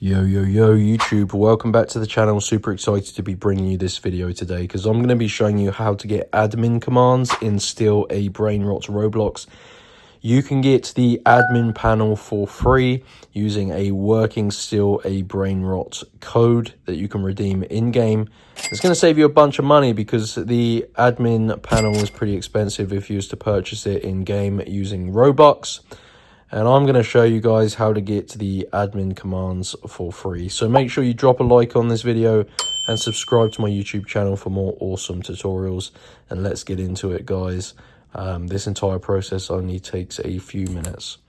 Yo YouTube, welcome back to the channel. Super excited to be bringing you this video today because I'm going to be showing you how to get admin commands in Still a Brainrot Roblox. You can get the admin panel for free using a working Still a Brainrot code that you can redeem in-game. It's going to save you a bunch of money because the admin panel is pretty expensive if you was to purchase it in-game using Robux. And I'm going to show you guys how to get the admin commands for free. So make sure you drop a like on this video and subscribe to my YouTube channel for more awesome tutorials. And let's get into it, guys. This entire process only takes a few minutes.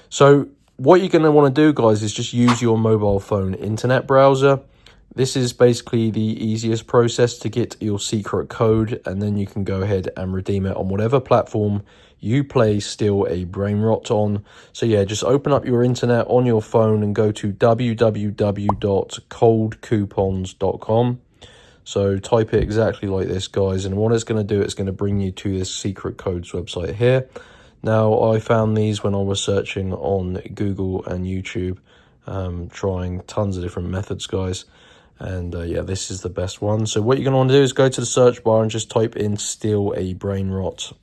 So what you're going to want to do, guys, is just use your mobile phone internet browser. This is basically the easiest process to get your secret code, and then you can go ahead and redeem it on whatever platform you play Still a Brainrot on. So yeah, just open up your internet on your phone and go to www.coldcoupons.com. So type it exactly like this, guys, and what it's going to do, it's going to bring you to this secret codes website here. Now, I found these when I was searching on Google and YouTube, trying tons of different methods, guys. And yeah, this is the best one. So what you're going to want to do is go to the search bar and just type in Still a Brainrot.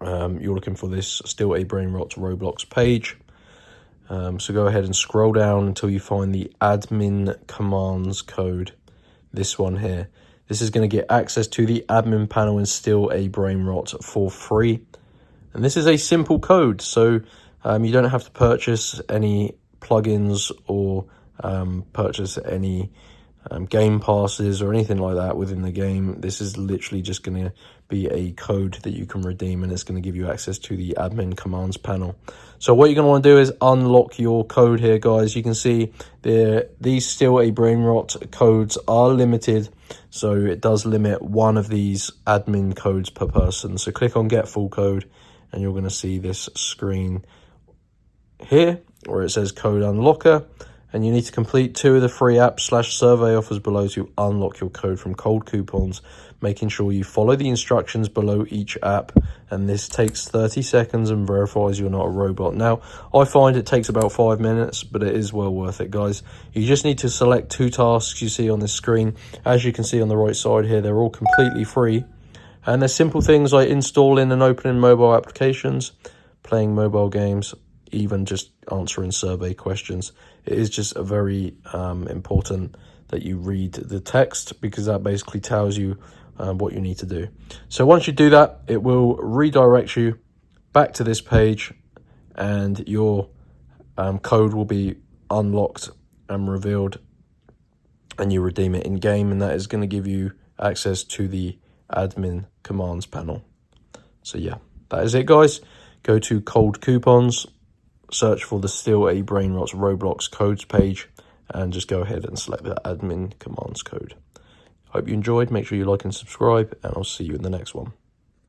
You're looking for this Still a Brainrot Roblox page. So go ahead and scroll down until you find the admin commands code. This one here. This is going to get access to the admin panel in Still a Brainrot for free. And this is a simple code, so you don't have to purchase any plugins or purchase any game passes or anything like that within the game. This is literally just going to be a code that you can redeem, and it's going to give you access to the admin commands panel. So what you're going to want to do is unlock your code here, guys. You can see these Still a Brainrot codes are limited, so it does limit one of these admin codes per person. So click on get full code and you're going to see this screen here where it says code unlocker. And you need to complete 2 of the free app/survey offers below to unlock your code from Cold Coupons, making sure you follow the instructions below each app. And this takes 30 seconds and verifies you're not a robot. Now, I find it takes about 5 minutes, but it is well worth it, guys. You just need to select 2 tasks you see on this screen. As you can see on the right side here, they're all completely free. And they're simple things like installing and opening mobile applications, playing mobile games, even just answering survey questions. It is just a very important that you read the text, because that basically tells you what you need to do. So once you do that, it will redirect you back to this page, and your code will be unlocked and revealed, and you redeem it in game, and that is going to give you access to the admin commands panel. So yeah, that is it, guys. Go to Cold Coupons, search for the Still a Brainrot Roblox codes page, and just go ahead and select the admin commands code. Hope you enjoyed. Make sure you like and subscribe, and I'll see you in the next one.